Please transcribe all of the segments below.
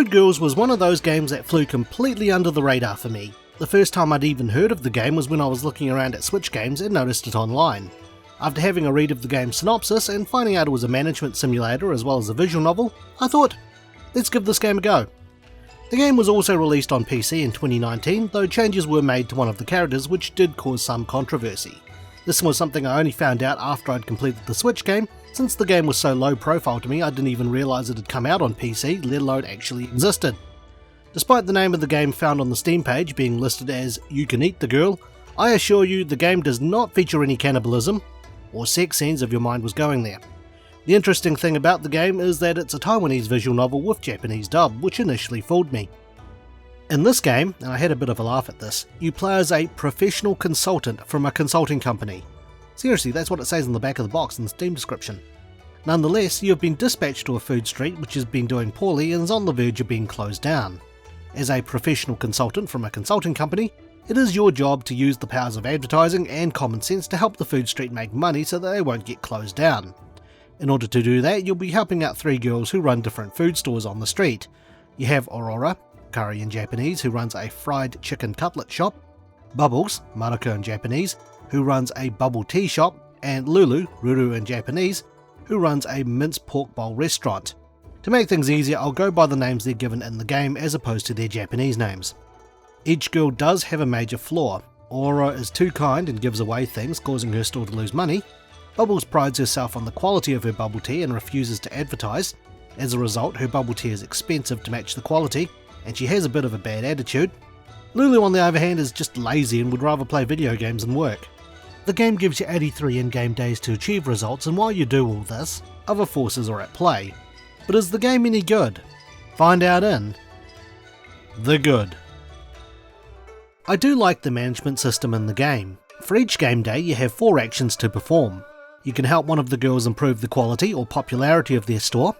Food Girls was one of those games that flew completely under the radar for me. The first time I'd even heard of the game was when I was looking around at Switch games and noticed it online. After having a read of the game's synopsis and finding out it was a management simulator as well as a visual novel, I thought, let's give this game a go. The game was also released on PC in 2019, though changes were made to one of the characters which did cause some controversy. This was something I only found out after I'd completed the Switch game. Since the game was so low profile to me, I didn't even realise it had come out on PC, let alone actually existed. Despite the name of the game found on the Steam page being listed as You Can Eat the Girl, I assure you the game does not feature any cannibalism or sex scenes if your mind was going there. The interesting thing about the game is that it's a Taiwanese visual novel with Japanese dub, which initially fooled me. In this game, and I had a bit of a laugh at this, you play as a professional consultant from a consulting company. Seriously, that's what it says on the back of the box in the Steam description. Nonetheless, you have been dispatched to a food street which has been doing poorly and is on the verge of being closed down. As a professional consultant from a consulting company, it is your job to use the powers of advertising and common sense to help the food street make money so that they won't get closed down. In order to do that, you'll be helping out 3 girls who run different food stores on the street. You have Aurora, curry in Japanese, who runs a fried chicken cutlet shop, Bubbles, Mariko in Japanese, who runs a bubble tea shop, and Lulu, Ruru in Japanese, who runs a minced pork bowl restaurant. To make things easier, I'll go by the names they're given in the game as opposed to their Japanese names. Each girl does have a major flaw. Aurora is too kind and gives away things, causing her store to lose money. Bubbles prides herself on the quality of her bubble tea and refuses to advertise. As a result, her bubble tea is expensive to match the quality, and she has a bit of a bad attitude. Lulu, on the other hand, is just lazy and would rather play video games than work. The game gives you 83 in-game days to achieve results, and while you do all this, other forces are at play. But is the game any good? Find out in The Good. I do like the management system in the game. For each game day you have 4 actions to perform. You can help one of the girls improve the quality or popularity of their store,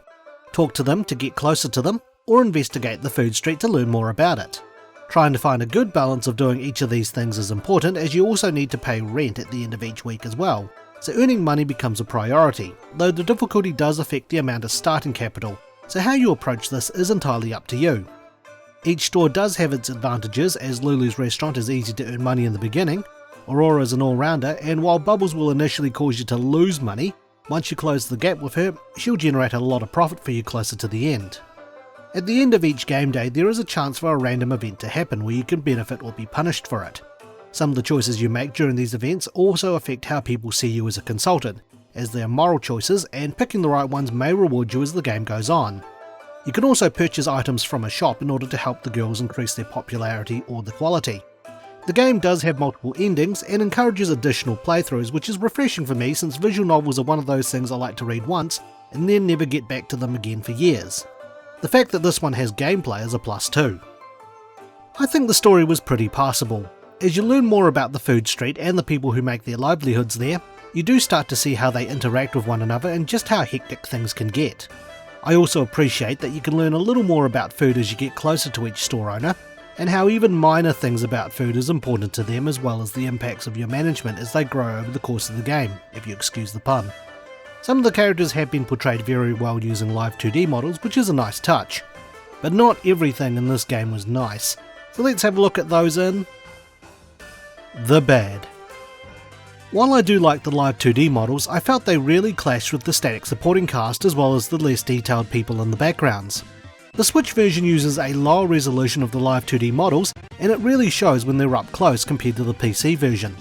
talk to them to get closer to them, or investigate the food street to learn more about it. Trying to find a good balance of doing each of these things is important, as you also need to pay rent at the end of each week as well, so earning money becomes a priority, though the difficulty does affect the amount of starting capital, so how you approach this is entirely up to you. Each store does have its advantages, as Lulu's restaurant is easy to earn money in the beginning, Aurora is an all-rounder, and while Bubbles will initially cause you to lose money, once you close the gap with her, she'll generate a lot of profit for you closer to the end. At the end of each game day, there is a chance for a random event to happen where you can benefit or be punished for it. Some of the choices you make during these events also affect how people see you as a consultant, as they are moral choices, and picking the right ones may reward you as the game goes on. You can also purchase items from a shop in order to help the girls increase their popularity or the quality. The game does have multiple endings and encourages additional playthroughs, which is refreshing for me since visual novels are one of those things I like to read once and then never get back to them again for years. The fact that this one has gameplay is a plus too. I think the story was pretty passable. As you learn more about the food street and the people who make their livelihoods there, you do start to see how they interact with one another and just how hectic things can get. I also appreciate that you can learn a little more about food as you get closer to each store owner, and how even minor things about food is important to them, as well as the impacts of your management as they grow over the course of the game, if you excuse the pun. Some of the characters have been portrayed very well using live 2D models, which is a nice touch. But not everything in this game was nice, so let's have a look at those in The Bad. While I do like the live 2D models, I felt they really clashed with the static supporting cast as well as the less detailed people in the backgrounds. The Switch version uses a lower resolution of the live 2D models, and it really shows when they're up close compared to the PC version.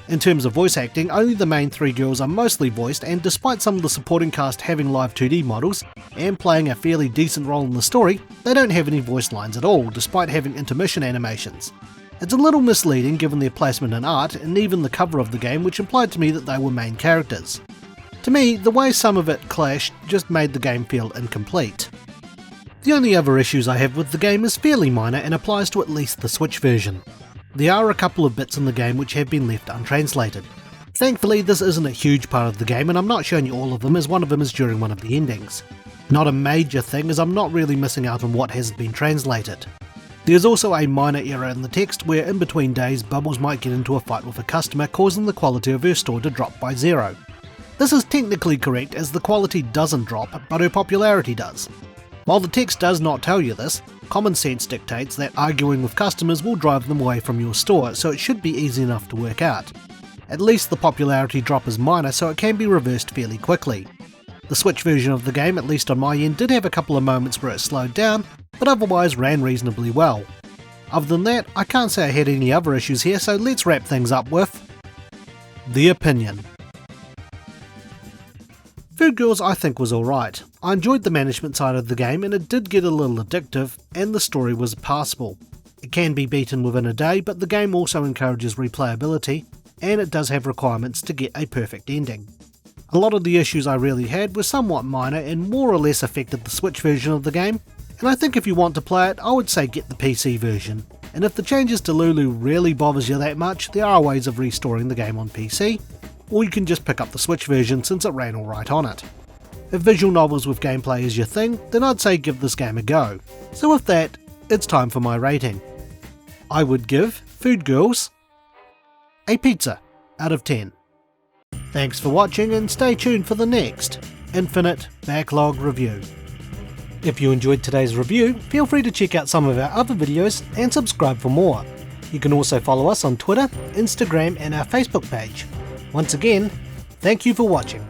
In terms of voice acting, only the main 3 girls are mostly voiced, and despite some of the supporting cast having live 2D models and playing a fairly decent role in the story, they don't have any voice lines at all, despite having intermission animations. It's a little misleading given their placement in art and even the cover of the game, which implied to me that they were main characters. To me, the way some of it clashed just made the game feel incomplete. The only other issues I have with the game is fairly minor and applies to at least the Switch version. There are a couple of bits in the game which have been left untranslated. Thankfully, this isn't a huge part of the game, and I'm not showing you all of them, as one of them is during one of the endings. Not a major thing, as I'm not really missing out on what hasn't been translated. There's also a minor error in the text where in between days Bubbles might get into a fight with a customer, causing the quality of her store to drop by 0. This is technically correct as the quality doesn't drop, but her popularity does. While the text does not tell you this, common sense dictates that arguing with customers will drive them away from your store, so it should be easy enough to work out. At least the popularity drop is minor, so it can be reversed fairly quickly. The Switch version of the game, at least on my end, did have a couple of moments where it slowed down, but otherwise ran reasonably well. Other than that, I can't say I had any other issues here, so let's wrap things up with the opinion. Food Girls I think was alright. I enjoyed the management side of the game and it did get a little addictive, and the story was passable. It can be beaten within a day, but the game also encourages replayability, and it does have requirements to get a perfect ending. A lot of the issues I really had were somewhat minor and more or less affected the Switch version of the game, and I think if you want to play it, I would say get the PC version. And if the changes to Lulu really bothers you that much, there are ways of restoring the game on PC, or you can just pick up the Switch version since it ran alright on it. If visual novels with gameplay is your thing, then I'd say give this game a go. So with that, it's time for my rating. I would give Food Girls a pizza out of 10. Thanks for watching and stay tuned for the next Infinite Backlog review. If you enjoyed today's review, feel free to check out some of our other videos and subscribe for more. You can also follow us on Twitter, Instagram and our Facebook page. Once again, thank you for watching.